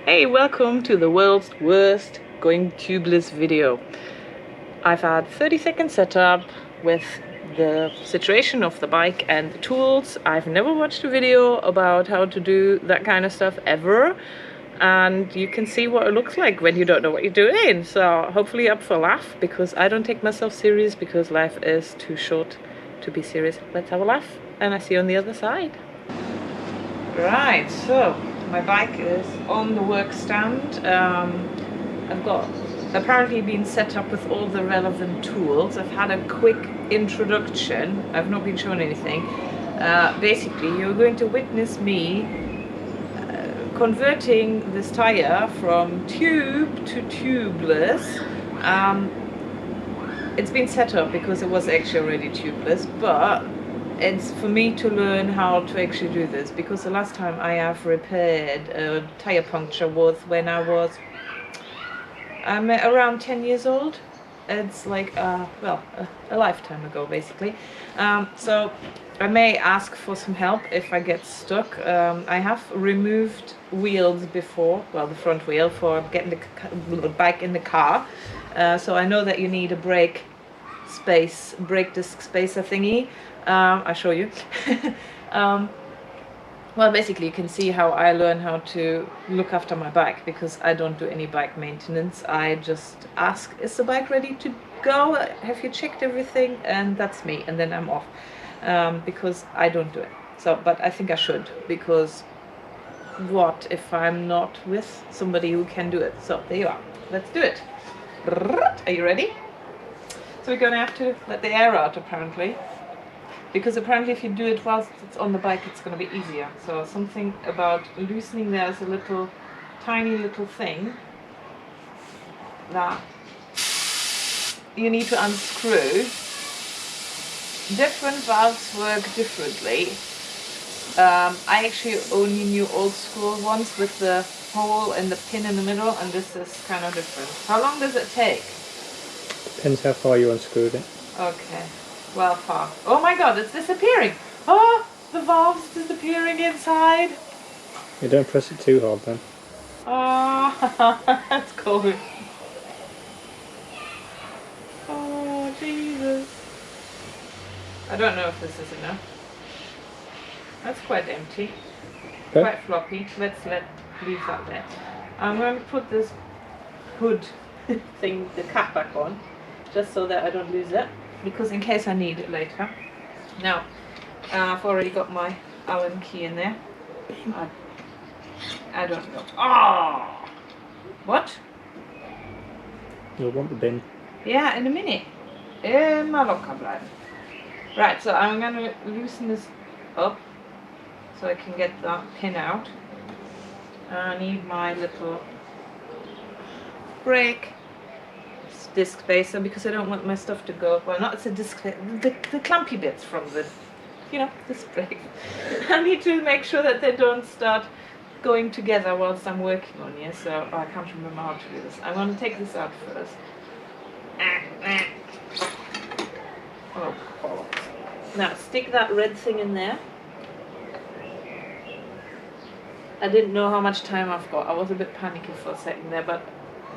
Hey, welcome to the world's worst Going Tubeless video. I've had 30-second setup with the situation of the bike and the tools. I've never watched a video about how to do that kind of stuff ever. And you can see what it looks like when you don't know what you're doing. So hopefully up for a laugh, because I don't take myself serious because life is too short to be serious. Let's have a laugh and I see you on the other side. Right, so my bike is on the work stand. I've got apparently been set up with all the relevant tools. I've had a quick introduction. I've not been shown anything. Basically, you're going to witness me converting this tire from tube to tubeless. It's been set up because it was actually already tubeless, but it's for me to learn how to actually do this, because the last time I have repaired a tire puncture was when I was around 10 years old. It's like a lifetime ago basically. So I may ask for some help if I get stuck. I have removed wheels before, well, the front wheel, for getting the bike in the car. So I know that you need a brake disc spacer thingy. I'll show you. Well, basically you can see how I learn how to look after my bike, because I don't do any bike maintenance. I just ask, is the bike ready to go? Have you checked everything? And that's me, and then I'm off. Because I don't do it. So, but I think I should, because what if I'm not with somebody who can do it? So there you are. Let's do it. Are you ready? So we're going to have to let the air out, apparently. Because apparently if you do it whilst it's on the bike, it's going to be easier. So something about loosening, there's a little, tiny little thing that you need to unscrew. Different valves work differently. I actually only knew old school ones with the hole and the pin in the middle, and this is kind of different. How long does it take? Depends how far you unscrewed it. Okay. Well, far. Oh my god, it's disappearing! Oh, the valve's disappearing inside! You don't press it too hard then. Oh, that's cool. Oh, Jesus. I don't know if this is enough. That's quite empty. Okay. Quite floppy. Let's leave that there. I'm going to put this hood thing, the cap back on, just so that I don't lose it, because in case I need it later. Now, I've already got my Allen key in there. I don't know. Oh! What? You'll want the bin. Yeah, in a minute. Immer locker bleiben. Right, so I'm going to loosen this up so I can get that pin out. I need my little brake disc spacer, because I don't want my stuff to go, well, not it's a disc, the clumpy bits from the, you know, this brake. I need to make sure that they don't start going together whilst I'm working on here, so I can't remember how to do this. I'm going to take this out first. Oh, bollocks. Now, stick that red thing in there. I didn't know how much time I've got. I was a bit panicky for a second there, but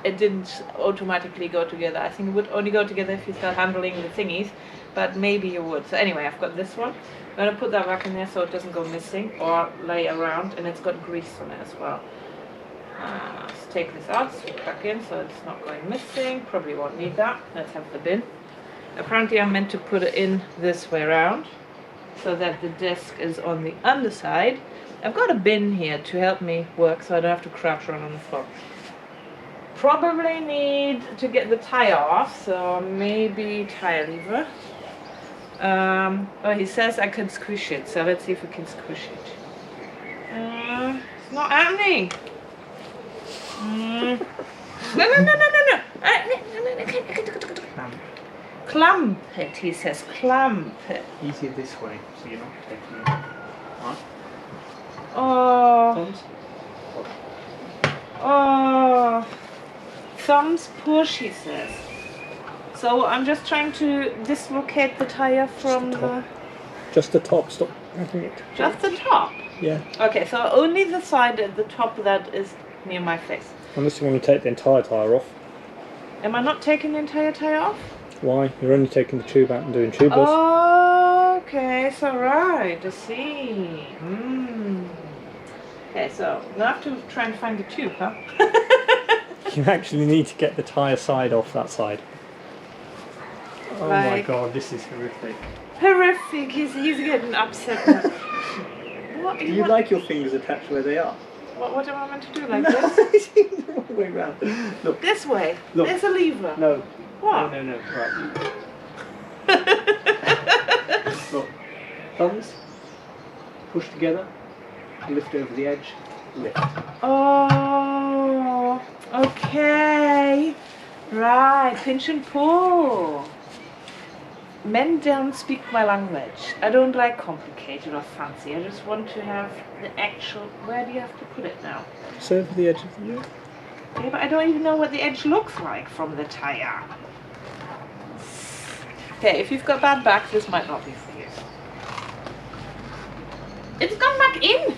it didn't automatically go together. I think it would only go together if you start handling the thingies, but maybe you would. So anyway, I've got this one. I'm going to put that back in there so it doesn't go missing or lay around, and it's got grease on it as well. Let's take this out, stick back in so it's not going missing. Probably won't need that. Let's have the bin. Apparently I'm meant to put it in this way around so that the disc is on the underside. I've got a bin here to help me work so I don't have to crouch around on the floor. Probably need to get the tire off, so maybe tire lever. Oh, he says I can squish it, so let's see if we can squish it. It's not happening. No. Clamp it, he says. Clamp it. Easier this way, so you're not taking it. Right. Oh. Thumbs. Oh. Thumbs push, he says. So I'm just trying to dislocate the tire from the... Just the top, stop. I think. Just the top? Yeah. Okay, so only the side at the top that is near my face. Unless you want to take the entire tyre off. Am I not taking the entire tyre off? Why? You're only taking the tube out and doing tubeless. Oh, okay, so right, I see. Okay, so now I have to try and find the tube, huh? You actually need to get the tyre side off that side. Oh my god, this is horrific. Horrific, he's getting upset now. What, Do you like your fingers attached where they are? What am I meant to do, like this? It's the wrong way round. Look. This way? Look. There's a lever. No. What? No. Right. Look. Thumbs. Push together. Lift over the edge. Lift. Oh, okay. Right, pinch and pull. Men don't speak my language. I don't like complicated or fancy. I just want to have the actual... Where do you have to put it now? So over the edge of the wheel. Yeah, but I don't even know what the edge looks like from the tyre. Okay, if you've got bad back, this might not be for you. It's gone back in!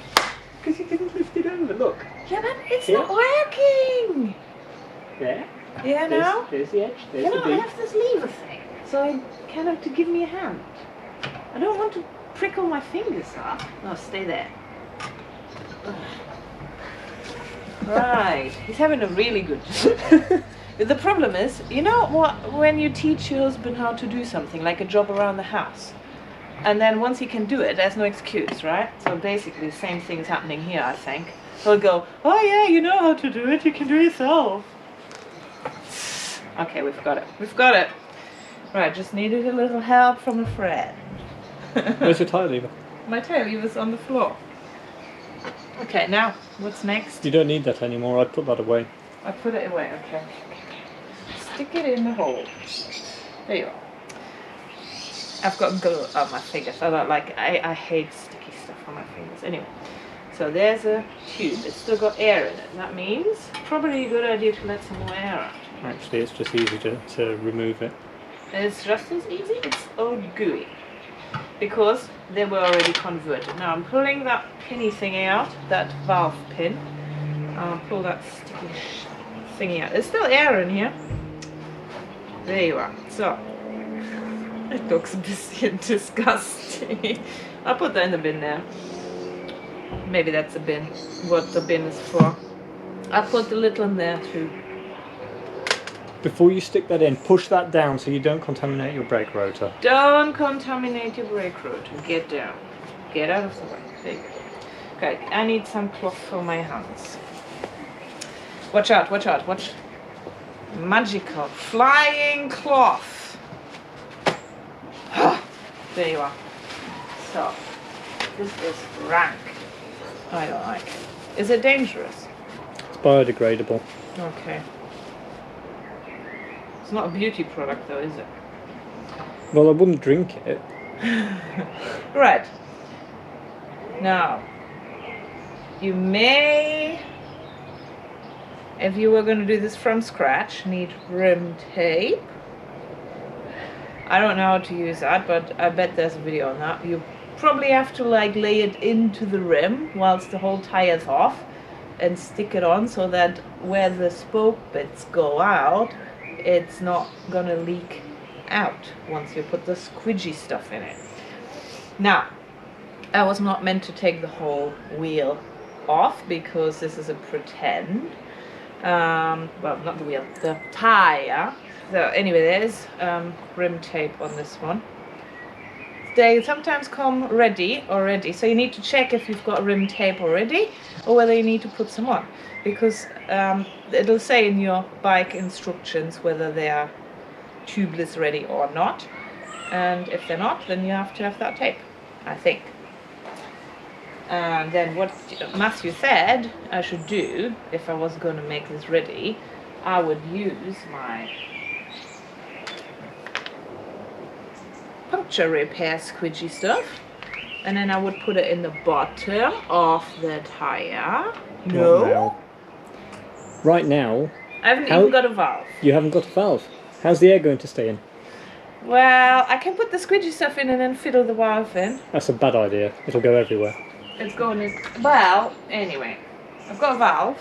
Because you didn't lift it over, look. Yeah, but it's Here. not working! There. Yeah, now? There's the edge. There's You the know, I beam. have this lever thing, so I kind of to give me a hand. I don't want to prickle my fingers up. No, stay there. Ugh. Right, he's having a really good job. The problem is, you know what, when you teach your husband how to do something, like a job around the house, and then once he can do it, there's no excuse, right? So basically the same thing is happening here, I think. He'll go, oh yeah, you know how to do it, you can do it yourself. Okay, we've got it. Right, just needed a little help from a friend. Where's your tyre lever? My tail lever's on the floor. Okay, now, what's next? You don't need that anymore. I'd put that away. I put it away, okay. Stick it in the hole. There you are. I've got glue on my fingers. I hate sticky stuff on my fingers. Anyway, so there's a tube. It's still got air in it. That means probably a good idea to let some more air out. Actually, it's just easy to remove it. It's just as easy. It's all gooey. Because they were already converted. Now I'm pulling that pinny thingy out, that valve pin. I'll pull that sticky thingy out. There's still air in here. There you are. So, it looks a bit disgusting. I'll put that in the bin there. Maybe that's a bin. What the bin is for. I'll put the little in there too. Before you stick that in, push that down so you don't contaminate your brake rotor. Don't contaminate your brake rotor. Get down. Get out of the way. There you go. Okay, I need some cloth for my hands. Watch out, watch out, watch. Magical flying cloth. There you are. So, this is rank. I don't like it. Is it dangerous? It's biodegradable. Okay. It's not a beauty product though, is it? Well, I wouldn't drink it. Right. Now, you may, if you were going to do this from scratch, need rim tape. I don't know how to use that, but I bet there's a video on that. You probably have to like lay it into the rim whilst the whole tire's off and stick it on so that where the spoke bits go out, it's not gonna leak out once you put the squidgy stuff in it. Now, I was not meant to take the whole wheel off because this is a pretend. Well, not the wheel, the tire. So anyway, there's rim tape on this one. They sometimes come ready already, so you need to check if you've got rim tape already or whether you need to put some on, because it'll say in your bike instructions whether they are tubeless ready or not, and if they're not, then you have to have that tape, I think. And then what Matthew said I should do if I was going to make this ready, I would use my puncture repair squidgy stuff, and then I would put it in the bottom of the tire. Not now. Right now, I haven't even got a valve. you haven't got a valve. How's the air going to stay in? Well, I can put the squidgy stuff in and then fiddle the valve in. That's a bad idea. It'll go everywhere. It's going in. Well, anyway, I've got a valve.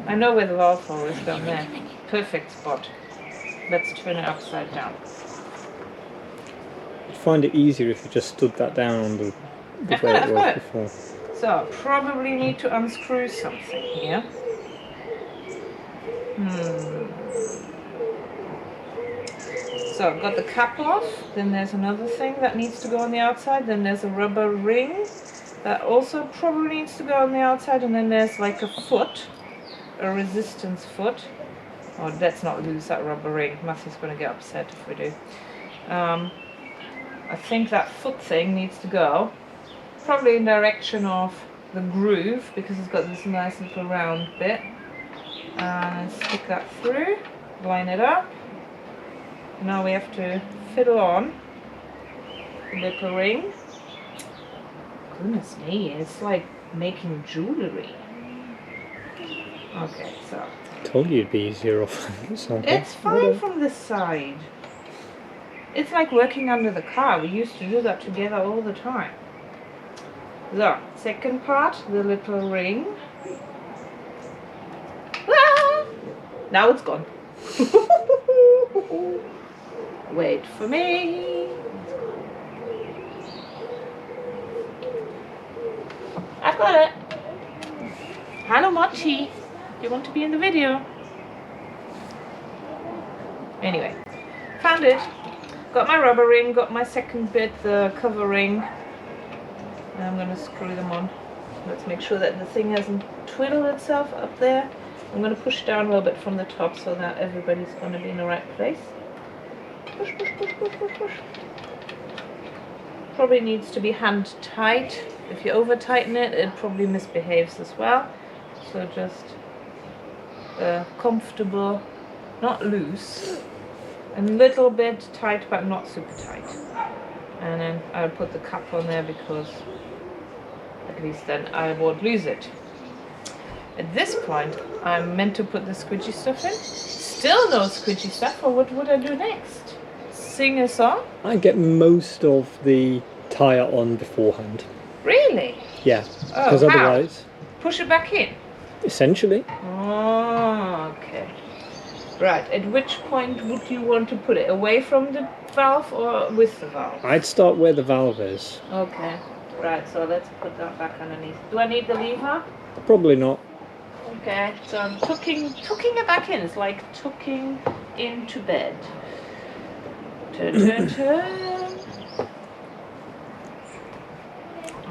I know where the valve hole is down there. Perfect spot. Let's turn it upside down. I'd find it easier if you just stood that down on the way it was before. So, probably need to unscrew something here. So, I've got the cap off, then there's another thing that needs to go on the outside, then there's a rubber ring that also probably needs to go on the outside, and then there's like a foot, a resistance foot. Oh, let's not lose that rubber ring. Matthew's going to get upset if we do. I think that foot thing needs to go probably in direction of the groove, because it's got this nice little round bit. And stick that through, line it up. Now we have to fiddle on the little ring. Goodness me, it's like making jewellery. Okay, so. Told you it'd be easier off. It's fine from this side. It's like working under the car. We used to do that together all the time. So, second part, the little ring. Ah! Now it's gone. Wait for me. I've got it. Hello, Mochi. Do you want to be in the video? Anyway, found it. Got my rubber ring, got my second bit, the cover ring. And I'm going to screw them on. Let's make sure that the thing hasn't twiddled itself up there. I'm going to push down a little bit from the top so that everybody's going to be in the right place. Push, push, push, push, push, push. Probably needs to be hand tight. If you over tighten it, it probably misbehaves as well. So just comfortable, not loose, a little bit tight but not super tight. And then I'll put the cap on there because at least then I won't lose it. At this point, I'm meant to put the squidgy stuff in. Still no squidgy stuff, or what would I do next? Sing a song? I get most of the tyre on beforehand. Really? Yeah, Oh, because otherwise... Push it back in? Essentially. Oh, okay. Right, at which point would you want to put it? Away from the valve or with the valve? I'd start where the valve is. Okay, right, so let's put that back underneath. Do I need the lever? Probably not. Okay, so I'm tucking it back in. It's like tucking into bed. Turn, turn, turn.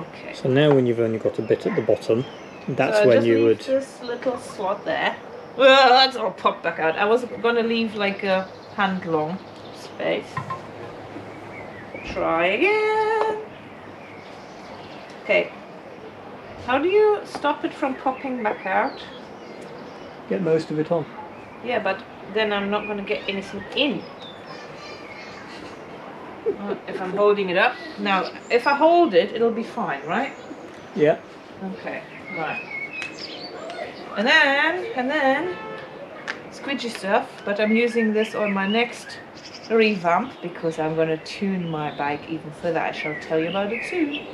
Okay. So now when you've only got a bit at the bottom, that's so when you would... this little slot there. Well, that's all popped back out. I was going to leave like a hand long space. Try again. Okay. How do you stop it from popping back out? Get most of it on. Yeah, but then I'm not going to get anything in. If I'm holding it up. Now, if I hold it, it'll be fine, right? Yeah. Okay, right. And then, squidgy stuff, but I'm using this on my next revamp because I'm going to tune my bike even further. I shall tell you about it soon.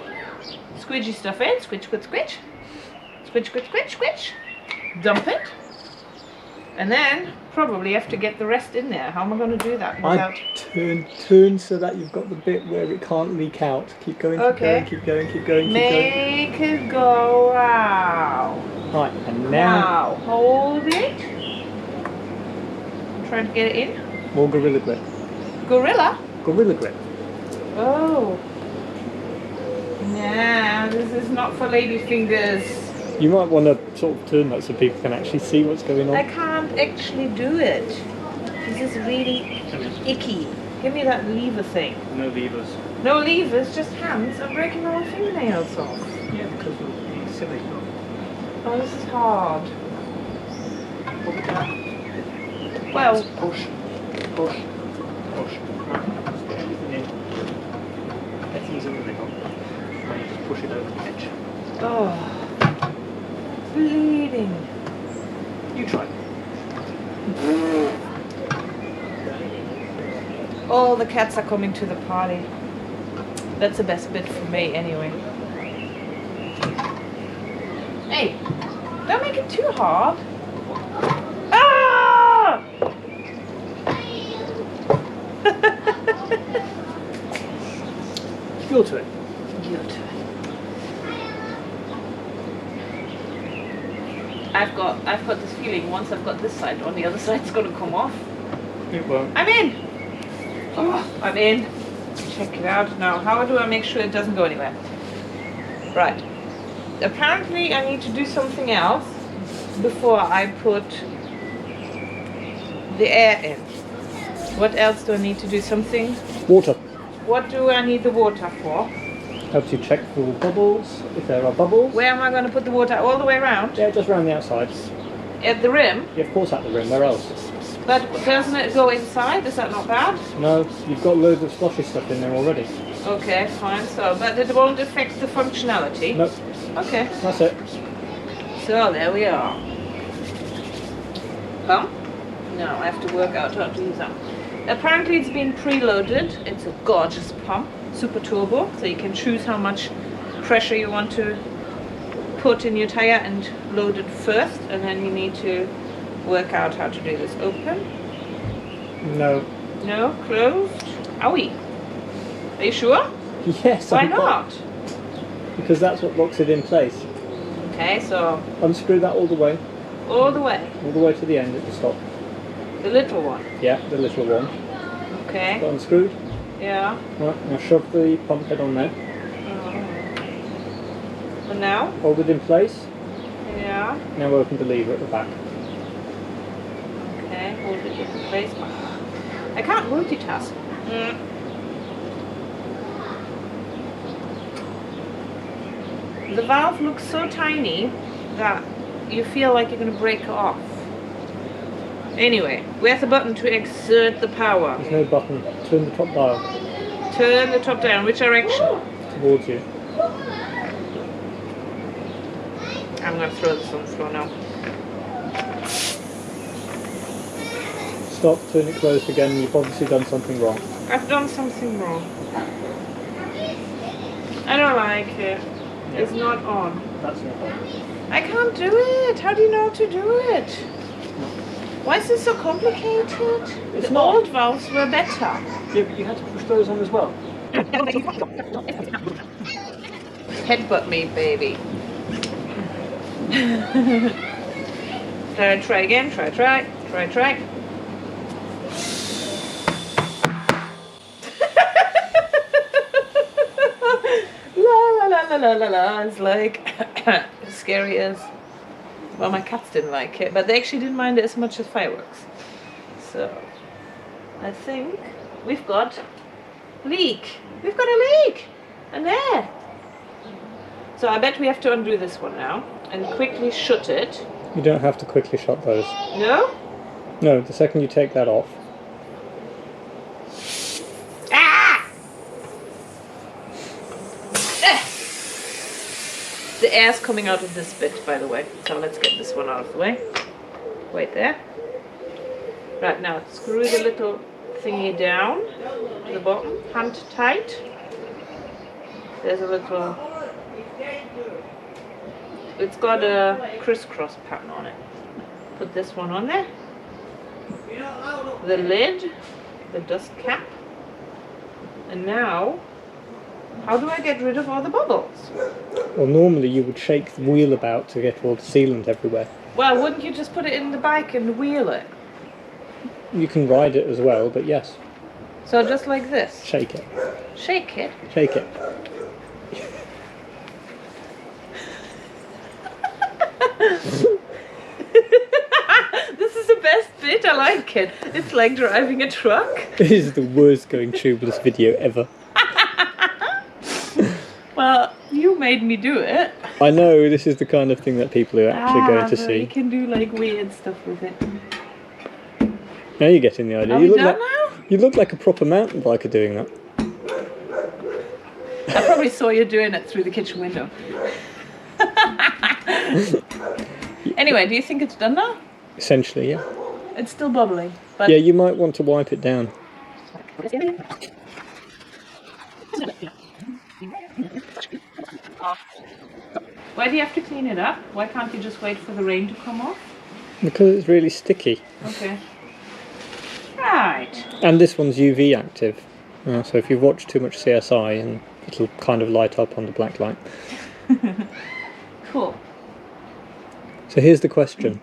Squidgy stuff in, squidge, squidge, squidge. Squidge, squidge, squidge, squidge. Dump it. And then, probably have to get the rest in there. How am I going to do that without... Turn so that you've got the bit where it can't leak out. Keep going, keep going, keep going, keep going, keep going. Make it go out. Right, and now... hold it. Try to get it in. More Gorilla Grip. Gorilla? Gorilla Grip. Oh. Nah, this is not for lady fingers. You might want to sort of turn that so people can actually see what's going on. I can't actually do it. This is really icky. Give me that lever thing. No levers. No levers, just hands. I'm breaking all my fingernails off. Yeah, because of the silicone. Oh, this is hard. Put it down. Well, push. Right, just get everything in. Everything's in the middle. Now you just push it over the edge. oh. Bleeding. You try. All the cats are coming to the party. That's the best bit for me anyway. Hey, don't make it too hard. Your turn. Your turn. I've got this feeling once I've got this side on, the other side's gonna come off. It won't. I'm in! Oh, I'm in. Check it out now. How do I make sure it doesn't go anywhere? Right. Apparently I need to do something else before I put the air in. What else do I need to do? Something? Water. What do I need the water for? Helps you check for bubbles, if there are bubbles. Where am I going to put the water? All the way around? Yeah, just around the outside. At the rim? Yeah, of course at the rim, where else? But doesn't it go inside? Is that not bad? No, you've got loads of sloshy stuff in there already. Okay, fine. So, but it won't affect the functionality? Nope. Okay. That's it. So, there we are. Pump? No, I have to work out how to use that. Apparently it's been preloaded. It's a gorgeous pump. Super turbo, so you can choose how much pressure you want to put in your tire and load it first, and then you need to work out how to do this. Open? No. No? Closed? Owie. Are you sure? Yes. Why not? Because that's what locks it in place. Okay, so Unscrew that all the way. all the way. All the way to the end at the stop. The little one. Yeah, the little one. Okay. Got unscrewed. Yeah. Right, now shove the pump head on there. And now? Hold it in place. Yeah. Now open the lever at the back. Okay, hold it in place. I can't multitask. The valve looks so tiny that you feel like you're going to break it off. Anyway, where's the button to exert the power? There's no button. Turn the top dial. Turn the top down. Which direction? Towards you. I'm going to throw this on the floor now. Stop, turn it closed again. You've obviously done something wrong. I've done something wrong. I don't like it. Yeah. It's not on. That's not on. I can't do it. How do you know how to do it? Why is this so complicated? It's The not. old valves were better. Yeah, but you had to push those on as well. Headbutt me, baby. Try again. Try. La. It's like scary as. Well, my cats didn't like it, but they actually didn't mind it as much as fireworks. So, I think we've got a leak. We've got a leak! And there! So I bet we have to undo this one now and quickly shut it. You don't have to quickly shut those. No? No, the second you take that off. Ah! The air's coming out of this bit, by the way. So let's get this one out of the way. Wait there. Right, now screw the little thingy down to the bottom. Hand tight. There's a little... It's got a crisscross pattern on it. Put this one on there. The lid. The dust cap. And now... How do I get rid of all the bubbles? Well, normally you would shake the wheel about to get all the sealant everywhere. Well, wouldn't you just put it in the bike and wheel it? You can ride it as well, but yes. So just like this? Shake it. Shake it? Shake it. This is the best bit, I like it. It's like driving a truck. This is the worst Going Tubeless video ever. Well, you made me do it. I know, this is the kind of thing that people are actually going to but see. You can do like weird stuff with it. Now you're getting the idea. Are we done now? You look like a proper mountain biker doing that. I probably saw you doing it through the kitchen window. Anyway, do you think it's done now? Essentially, yeah. It's still bubbling. But Yeah, you might want to wipe it down. Why do you have to clean it up? Why can't you just wait for the rain to come off? Because it's really sticky. Okay. Right. And this one's UV active. So if you've watched too much CSI and it'll kind of light up on the black light. Cool. So here's the question.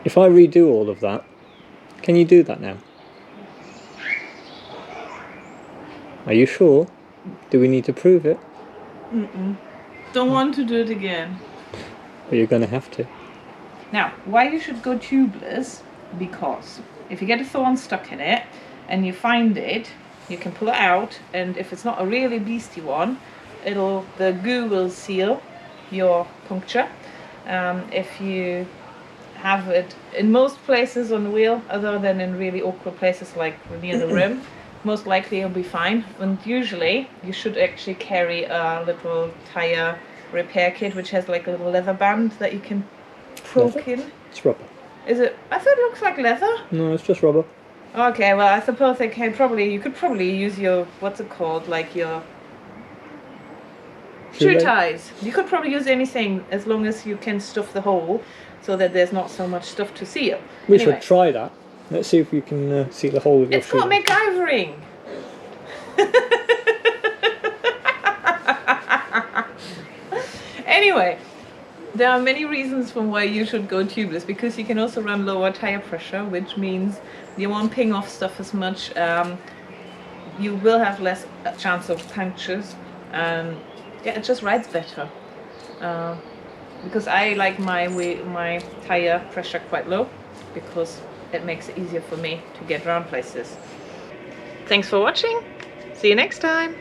If I redo all of that, can you do that now? Are you sure? Do we need to prove it? Don't want to do it again. Or you're going to have to. Now, why you should go tubeless? Because if you get a thorn stuck in it and you find it, you can pull it out, and if it's not a really beastie one, the goo will seal your puncture. If you have it in most places on the wheel, other than in really awkward places like near the rim, most likely you'll be fine. And usually you should actually carry a little tire repair kit which has like a little leather band that you can poke in. It's rubber. Is it? I thought it looks like leather. No, it's just rubber. Okay, well I suppose you could probably use your, what's it called, like your shoe ties. You could probably use anything as long as you can stuff the hole so that there's not so much stuff to seal. We should try that. Let's see if we can seal the hole with your shoe. It's got MacGyvering. Anyway, there are many reasons for why you should go tubeless, because you can also run lower tire pressure, which means you won't ping off stuff as much. You will have less chance of punctures. Yeah, it just rides better. Because I like my tire pressure quite low, because it makes it easier for me to get around places. Thanks for watching. See you next time.